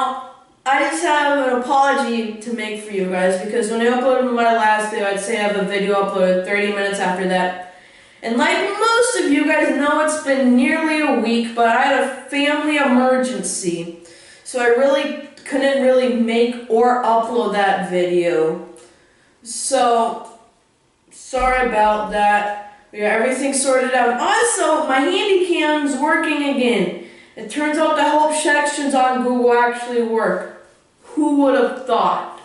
Now, I just have an apology to make for you guys because when I uploaded my last video, I'd say I have a video uploaded 30 minutes after that. And like most of you guys know, it's been nearly a week, but I had a family emergency. So I really couldn't make or upload that video. So, sorry about that. We got everything sorted out. Also, my handy cam's working again. It turns out the help sections on Google actually work. Who would have thought?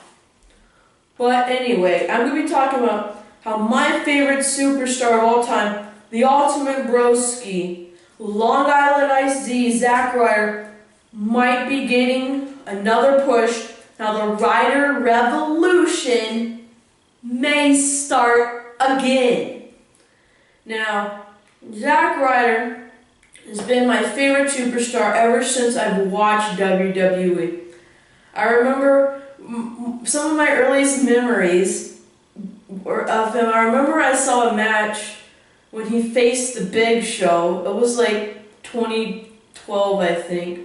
But anyway, I'm going to be talking about how my favorite superstar of all time, the Ultimate Broski, Long Island Iced Zack Ryder, might be getting another push. Now the Ryder Revolution may start again. Now, Zack Ryder has been my favorite superstar ever since I've watched WWE. I remember some of my earliest memories of him. I remember I saw a match when he faced the Big Show. It was like 2012, I think.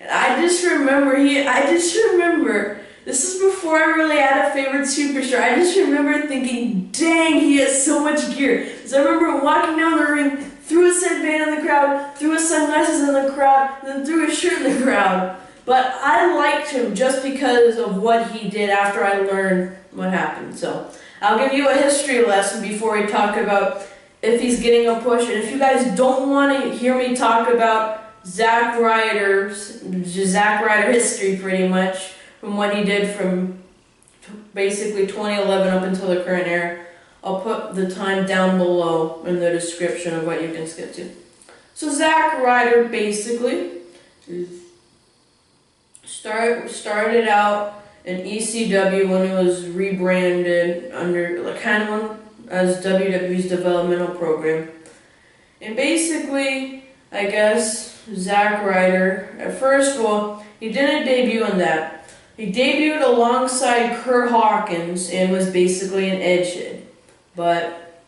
And I just remember, this is before I really had a favorite superstar. I just remember thinking, dang, he has so much gear. So I remember walking down the ring, threw his headband in the crowd, threw his sunglasses in the crowd, and then threw his shirt in the crowd. But I liked him just because of what he did after I learned what happened. So I'll give you a history lesson before we talk about if he's getting a push. And if you guys don't want to hear me talk about Zack Ryder history pretty much, from what he did from basically 2011 up until the current era, I'll put the time down below in the description of what you can skip to. So Zack Ryder basically started out in ECW when it was rebranded under as WWE's developmental program. And basically, I guess Zack Ryder, at first, well, he didn't debut in that. He debuted alongside Kurt Hawkins and was basically an edgehead. But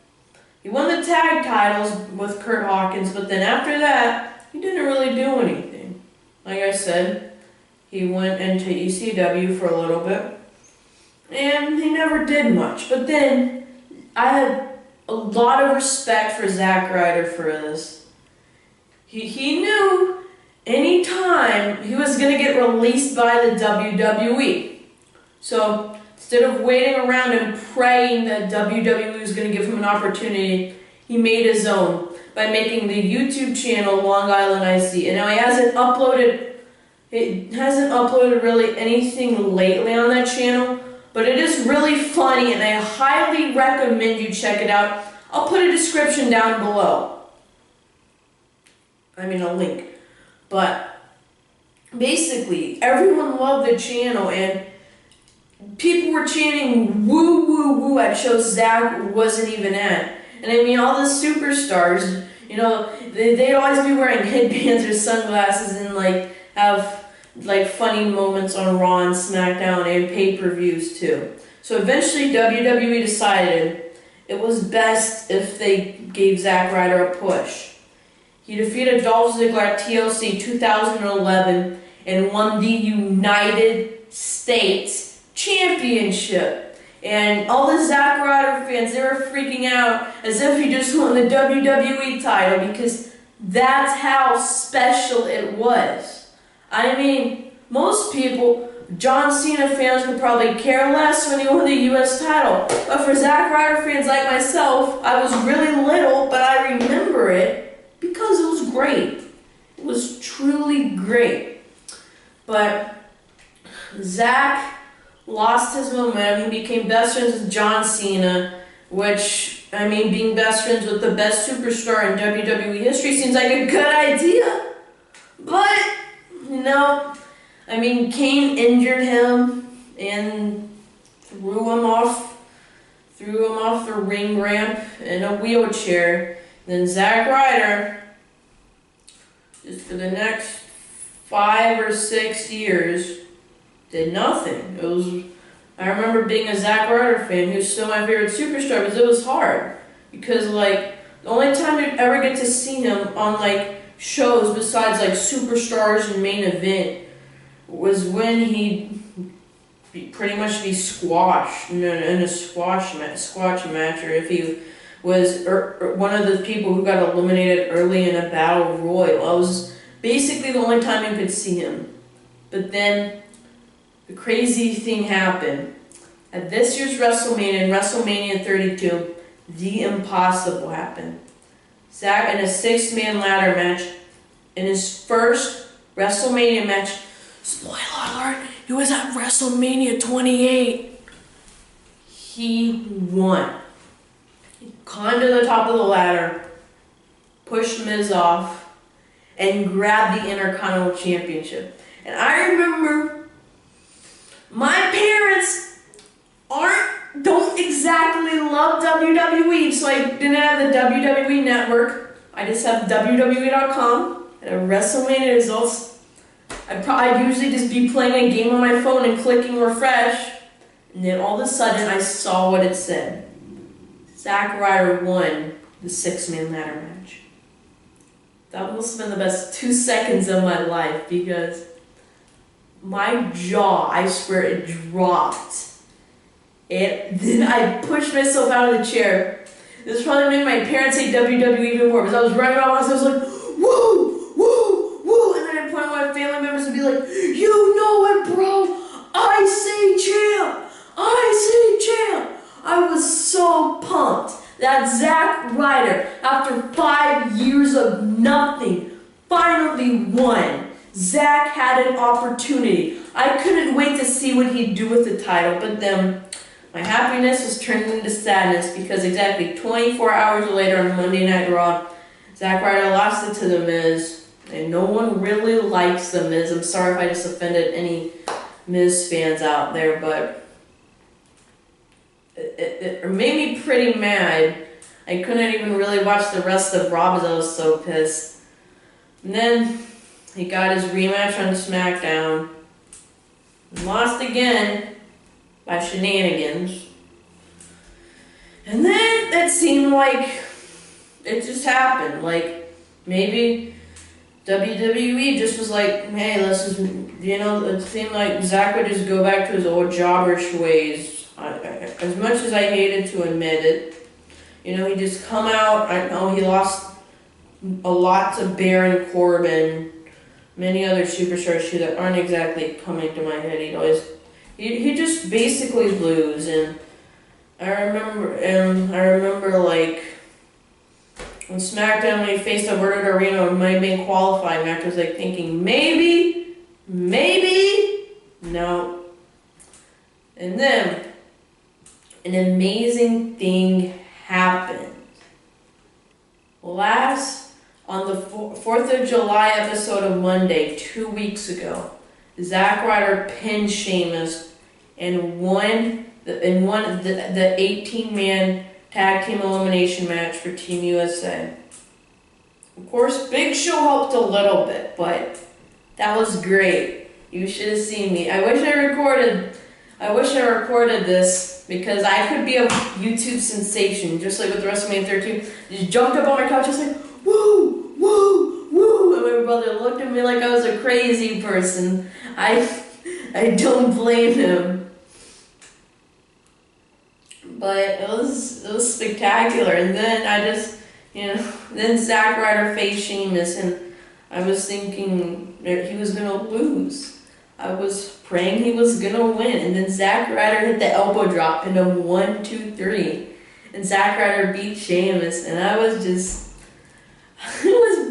he won the tag titles with Kurt Hawkins, but then after that, he didn't really do anything. Like I said, he went into ECW for a little bit, and he never did much. But then, I had a lot of respect for Zack Ryder for this. He knew anytime he was going to get released by the WWE. So, instead of waiting around and praying that WWE was going to give him an opportunity, he made his own by making the YouTube channel Long Island Iced. And now he hasn't uploaded really anything lately on that channel, but it is really funny and I highly recommend you check it out. I'll put a description down below. I mean a link. But basically, everyone loved the channel and people were chanting woo woo woo at shows Zack wasn't even at. And I mean all the superstars, you know, they'd always be wearing headbands or sunglasses and have funny moments on Raw and SmackDown and pay-per-views too. So eventually WWE decided it was best if they gave Zack Ryder a push. He defeated Dolph Ziggler at TLC 2011 and won the United States Championship. And all the Zack Ryder fans, they were freaking out as if he just won the WWE title because that's how special it was. I mean, most people, John Cena fans would probably care less when he won the US title. But for Zack Ryder fans like myself, I was really little, but I remember it because it was great. It was truly great. But Zack lost his momentum. He became best friends with John Cena, which, I mean, being best friends with the best superstar in WWE history seems like a good idea. But, no, I mean, Kane injured him and threw him off the ring ramp in a wheelchair. Then Zack Ryder, just for the next 5 or 6 years, did nothing. I remember being a Zack Ryder fan, who's still my favorite superstar, because it was hard. Because, the only time you'd ever get to see him on, shows besides, Superstars and Main Event was when he pretty much be squashed in a squash match, or if he was one of the people who got eliminated early in a battle royal. That was basically the only time you could see him. But then the crazy thing happened. At this year's WrestleMania, in WrestleMania 32, the impossible happened. Zack, in a 6-man ladder match, in his first WrestleMania match, spoiler alert, it was at WrestleMania 28. He won. He climbed to the top of the ladder, pushed Miz off, and grabbed the Intercontinental Championship. And I remember my parents don't exactly love WWE, so I didn't have the WWE Network. I just have WWE.com and WrestleMania results. I'd usually just be playing a game on my phone and clicking refresh, and then all of a sudden I saw what it said. Zack Ryder won the 6-man ladder match. That must have been the best 2 seconds of my life, because my jaw, I swear, it dropped. Then I pushed myself out of the chair. This probably made my parents hate WWE even more, because I was running around and I was like, woo, woo, woo, and then I'd point at my family members and be like, you know it, bro, I say champ, I say champ. I was so pumped that Zack Ryder, after 5 years of nothing, finally won. Zack had an opportunity. I couldn't wait to see what he'd do with the title, but then my happiness was turned into sadness, because exactly 24 hours later on Monday Night Raw, Zack Ryder lost it to The Miz, and no one really likes The Miz. I'm sorry if I just offended any Miz fans out there, but it made me pretty mad. I couldn't even really watch the rest of Raw because I was so pissed. And then he got his rematch on SmackDown, and lost again by shenanigans. And then it seemed like it just happened. Like, maybe WWE just was like, hey, let's just, it seemed like Zack would just go back to his old jobbish ways. As much as I hated to admit it, he just come out. I know he lost a lot to Baron Corbin, many other superstars too that aren't exactly coming to my head. He just basically lose. And I remember like on SmackDown when he faced Alberto Del Rio, it might have been qualifying match. I was like thinking maybe, no. And then an amazing thing happened. On the 4th of July episode of Monday, 2 weeks ago, Zack Ryder pinned Sheamus and won the 18-man tag team elimination match for Team USA. Of course, Big Show helped a little bit, but that was great. You should have seen me. I wish I recorded this, because I could be a YouTube sensation, just like with WrestleMania 13. Just jumped up on my couch, just like, woo, woo, woo, and my brother looked at me like I was a crazy person. I don't blame him. But it was spectacular. And then I just, then Zack Ryder faced Sheamus, and I was thinking that he was gonna lose. I was praying he was gonna win, and then Zack Ryder hit the elbow drop, pinned him 1, 2, 3, and Zack Ryder beat Sheamus, and I was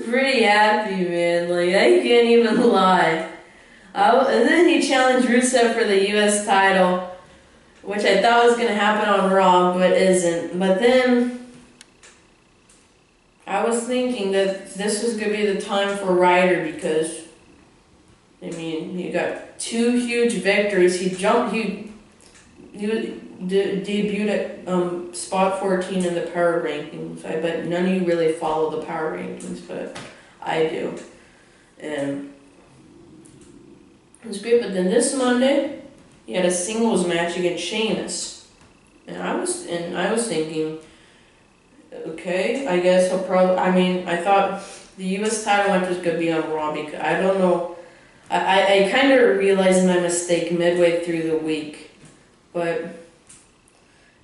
pretty happy, man. Like, I can't even lie. And then he challenged Rusev for the U.S. title, which I thought was gonna happen on Raw, but isn't. But then I was thinking that this was gonna be the time for Ryder, because he got 2 huge victories. He debuted at spot 14 in the power rankings. I bet none of you really follow the power rankings, but I do. And it was great. But then this Monday, he had a singles match against Sheamus, and I was thinking, okay, I guess he'll probably. I thought the U.S. title match was gonna be on Raw, because I don't know I kind of realized my mistake midway through the week, but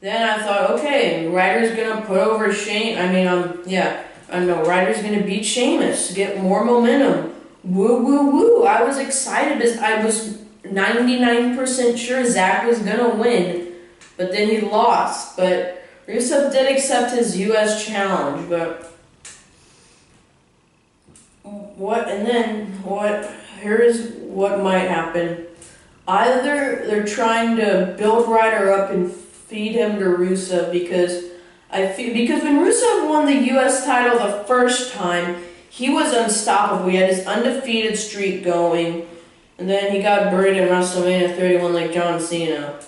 then I thought, okay, Ryder's gonna put over Shane. I know Ryder's gonna beat Sheamus, get more momentum. Woo woo woo! I was excited because I was 99% sure Zack was gonna win, but then he lost. But Rusev did accept his U.S. challenge, but here's what might happen. Either they're trying to build Ryder up and feed him to Rusev because when Rusev won the U.S. title the first time, he was unstoppable. He had his undefeated streak going, and then he got buried in WrestleMania 31 like John Cena.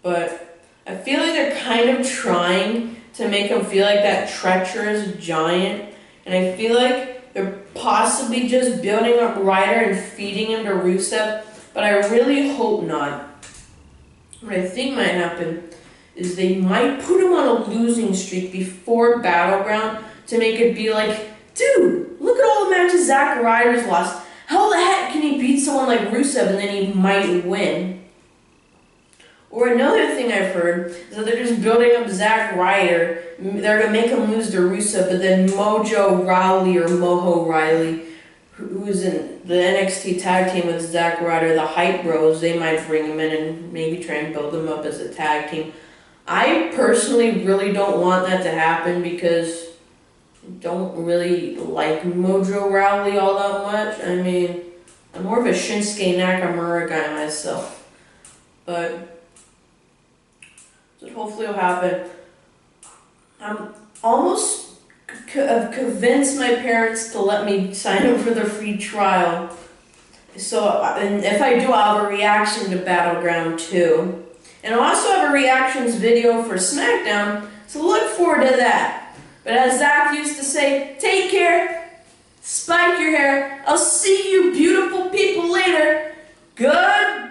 But I feel like they're kind of trying to make him feel like that treacherous giant, and I feel like they're possibly just building up Ryder and feeding him to Rusev, but I really hope not. What I think might happen is they might put him on a losing streak before Battleground to make it be like, dude, look at all the matches Zack Ryder's lost. How the heck can he beat someone like Rusev and then he might win? Or another thing I've heard is that they're just building up Zack Ryder. They're going to make him lose to Rusev, but then Mojo Rawley, who's in the NXT tag team with Zack Ryder, the Hype Bros, they might bring him in and maybe try and build him up as a tag team. I personally really don't want that to happen because I don't really like Mojo Rawley all that much. I mean, I'm more of a Shinsuke Nakamura guy myself. But hopefully it'll happen. I'm almost convinced my parents to let me sign up for the free trial. So, and if I do, I'll have a reaction to Battleground 2. And I'll also have a reactions video for SmackDown, so look forward to that. But as Zack used to say, take care, spike your hair. I'll see you beautiful people later. Goodbye.